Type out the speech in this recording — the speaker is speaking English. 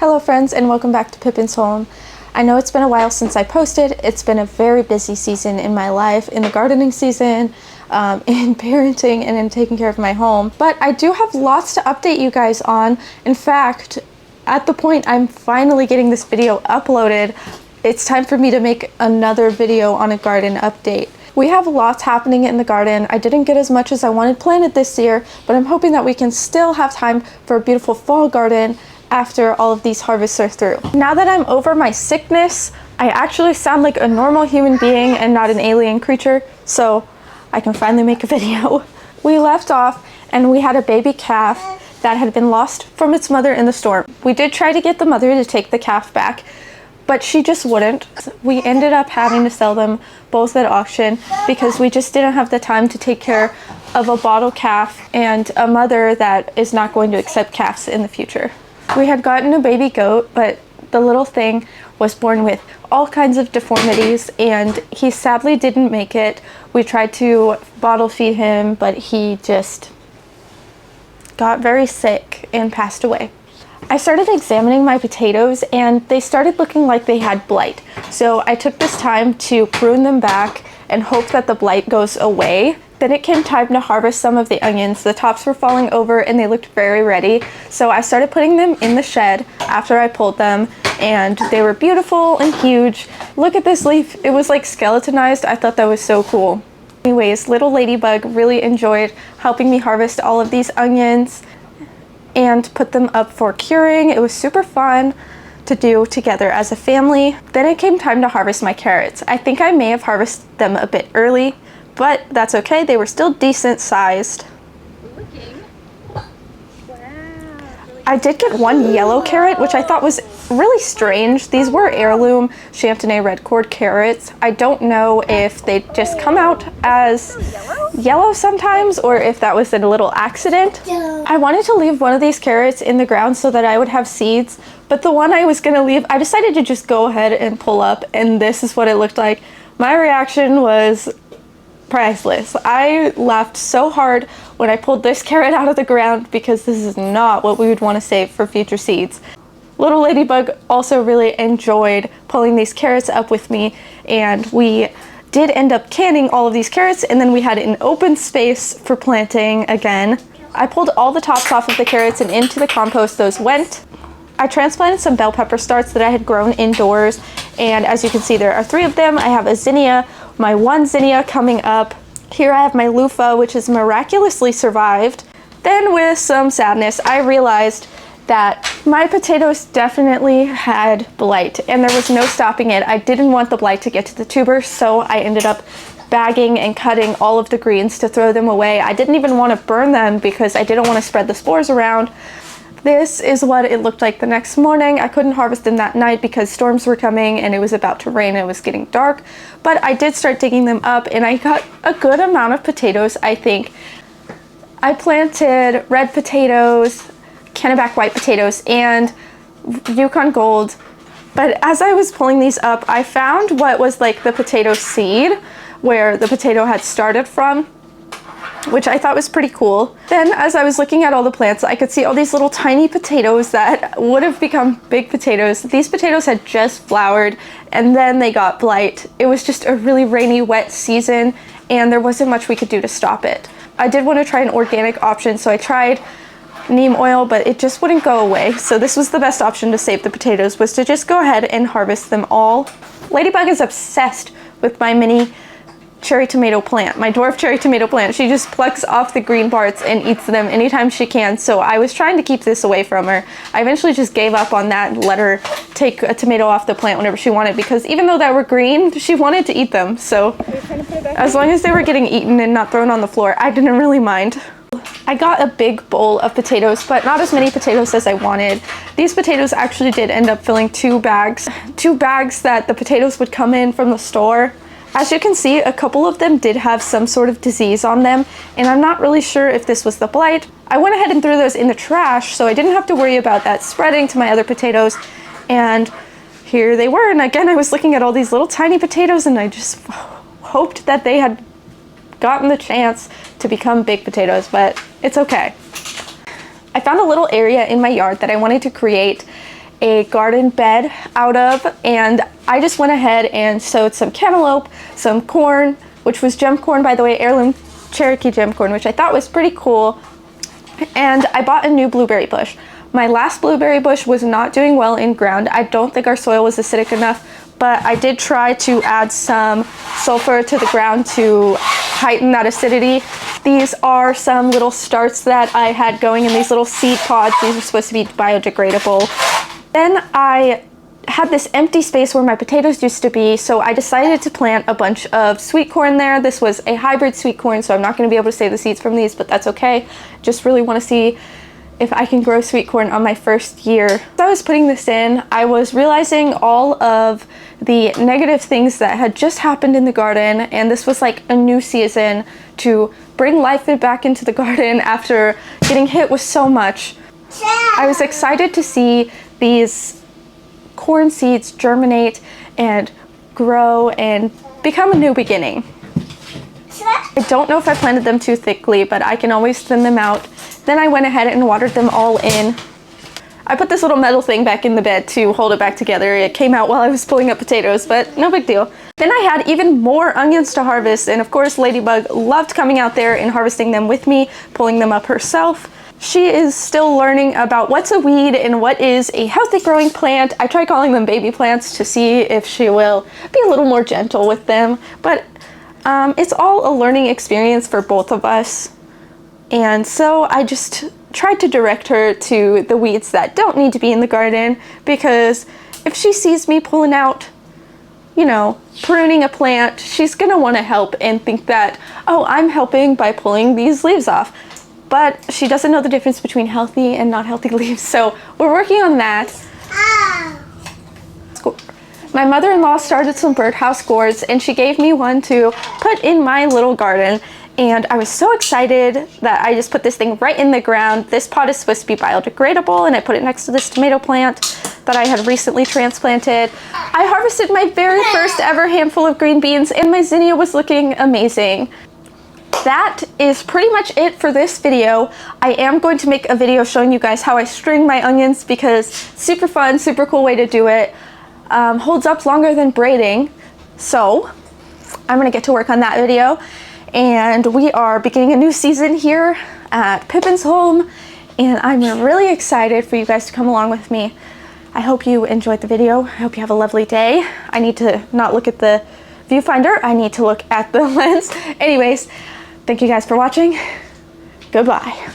Hello friends, and welcome back to Pippin's Home. I know it's been a while since I posted. It's been a very busy season in my life, in the gardening season, in parenting, and in taking care of my home. But I do have lots to update you guys on. In fact, at the point I'm finally getting this video uploaded, it's time for me to make another video on a garden update. We have lots happening in the garden. I didn't get as much as I wanted planted this year, but I'm hoping that we can still have time for a beautiful fall garden after all of these harvests are through. Now that I'm over my sickness, I actually sound like a normal human being and not an alien creature, so I can finally make a video. We left off and we had a baby calf that had been lost from its mother in the storm. We did try to get the mother to take the calf back, but she just wouldn't. We ended up having to sell them both at auction because we just didn't have the time to take care of a bottle calf and a mother that is not going to accept calves in the future. We had gotten a baby goat, but the little thing was born with all kinds of deformities and he sadly didn't make it. We tried to bottle feed him, but he just got very sick and passed away. I started examining my potatoes and they started looking like they had blight. So I took this time to prune them back and hope that the blight goes away. Then it came time to harvest some of the onions. The tops were falling over and they looked very ready. So I started putting them in the shed after I pulled them and they were beautiful and huge. Look at this leaf. It was like skeletonized. I thought that was so cool. Anyways, little ladybug really enjoyed helping me harvest all of these onions and put them up for curing. It was super fun to do together as a family. Then it came time to harvest my carrots. I think I may have harvested them a bit early, but that's okay. They were still decent sized. I did get one yellow carrot, which I thought was really strange. These were heirloom Chantenay red cord carrots. I don't know if they just come out as yellow sometimes or if that was a little accident. I wanted to leave one of these carrots in the ground so that I would have seeds, but the one I was going to leave, I decided to just go ahead and pull up, and this is what it looked like. My reaction was priceless. I laughed so hard when I pulled this carrot out of the ground because this is not what we would want to save for future seeds. Little ladybug also really enjoyed pulling these carrots up with me, and we did end up canning all of these carrots, and then we had an open space for planting again. I pulled all the tops off of the carrots and into the compost those went. I transplanted some bell pepper starts that I had grown indoors, and as you can see there are 3 of them. I have a zinnia, my one zinnia coming up. Here I have my loofah, which has miraculously survived. Then with some sadness, I realized that my potatoes definitely had blight and there was no stopping it. I didn't want the blight to get to the tubers, so I ended up bagging and cutting all of the greens to throw them away. I didn't even want to burn them because I didn't want to spread the spores around. This is what it looked like the next morning. I couldn't harvest them that night because storms were coming and it was about to rain. It was getting dark, but I did start digging them up and I got a good amount of potatoes, I think. I planted red potatoes, Kennebec white potatoes, and Yukon Gold. But as I was pulling these up, I found what was like the potato seed, where the potato had started from, which I thought was pretty cool. Then as I was looking at all the plants, I could see all these little tiny potatoes that would have become big potatoes. These potatoes had just flowered and then they got blight. It was just a really rainy, wet season and there wasn't much we could do to stop it. I did want to try an organic option, so I tried neem oil, but it just wouldn't go away. So this was the best option to save the potatoes, was to just go ahead and harvest them all. Ladybug is obsessed with my mini cherry tomato plant, my dwarf cherry tomato plant. She just plucks off the green parts and eats them anytime she can, so I was trying to keep this away from her. I eventually just gave up on that and let her take a tomato off the plant whenever she wanted, because even though they were green, she wanted to eat them. So as long as they were getting eaten and not thrown on the floor, I didn't really mind. I got a big bowl of potatoes, but not as many potatoes as I wanted. These potatoes actually did end up filling 2 bags that the potatoes would come in from the store. As you can see, a couple of them did have some sort of disease on them, and I'm not really sure if this was the blight. I went ahead and threw those in the trash, so I didn't have to worry about that spreading to my other potatoes, and here they were. And again, I was looking at all these little tiny potatoes, and I just hoped that they had gotten the chance to become big potatoes, but it's okay. I found a little area in my yard that I wanted to create a garden bed out of, and I just went ahead and sowed some cantaloupe, some corn, which was gem corn, by the way, heirloom Cherokee gem corn, which I thought was pretty cool, and I bought a new blueberry bush. My last blueberry bush was not doing well in ground. I don't think our soil was acidic enough, but I did try to add some sulfur to the ground to heighten that acidity. These are some little starts that I had going in these little seed pods. These are supposed to be biodegradable. Then I had this empty space where my potatoes used to be, so I decided to plant a bunch of sweet corn there. This was a hybrid sweet corn, so I'm not going to be able to save the seeds from these, but that's okay. Just really want to see if I can grow sweet corn on my first year. As I was putting this in, I was realizing all of the negative things that had just happened in the garden, and this was like a new season to bring life back into the garden after getting hit with so much. I was excited to see these corn seeds germinate and grow and become a new beginning. I don't know if I planted them too thickly, but I can always thin them out. Then I went ahead and watered them all in. I put this little metal thing back in the bed to hold it back together. It came out while I was pulling up potatoes, but no big deal. Then I had even more onions to harvest, and of course Ladybug loved coming out there and harvesting them with me, pulling them up herself. She is still learning about what's a weed and what is a healthy growing plant. I try calling them baby plants to see if she will be a little more gentle with them, but it's all a learning experience for both of us. And so I just tried to direct her to the weeds that don't need to be in the garden, because if she sees me pulling out, you know, pruning a plant, she's gonna want to help and think that, oh, I'm helping by pulling these leaves off. But she doesn't know the difference between healthy and not healthy leaves, so we're working on that. My mother-in-law started some birdhouse gourds, and she gave me one to put in my little garden, and I was so excited that I just put this thing right in the ground. This pot is supposed to be biodegradable, and I put it next to this tomato plant that I had recently transplanted. I harvested my very first ever handful of green beans, and my zinnia was looking amazing. That is pretty much it for this video. I am going to make a video showing you guys how I string my onions, because super fun, super cool way to do it. Holds up longer than braiding, so I'm gonna get to work on that video. And we are beginning a new season here at Pippin's home, and I'm really excited for you guys to come along with me. I hope you enjoyed the video. I hope you have a lovely day. I need to not look at the viewfinder, I need to look at the lens. Anyways, thank you guys for watching. Goodbye.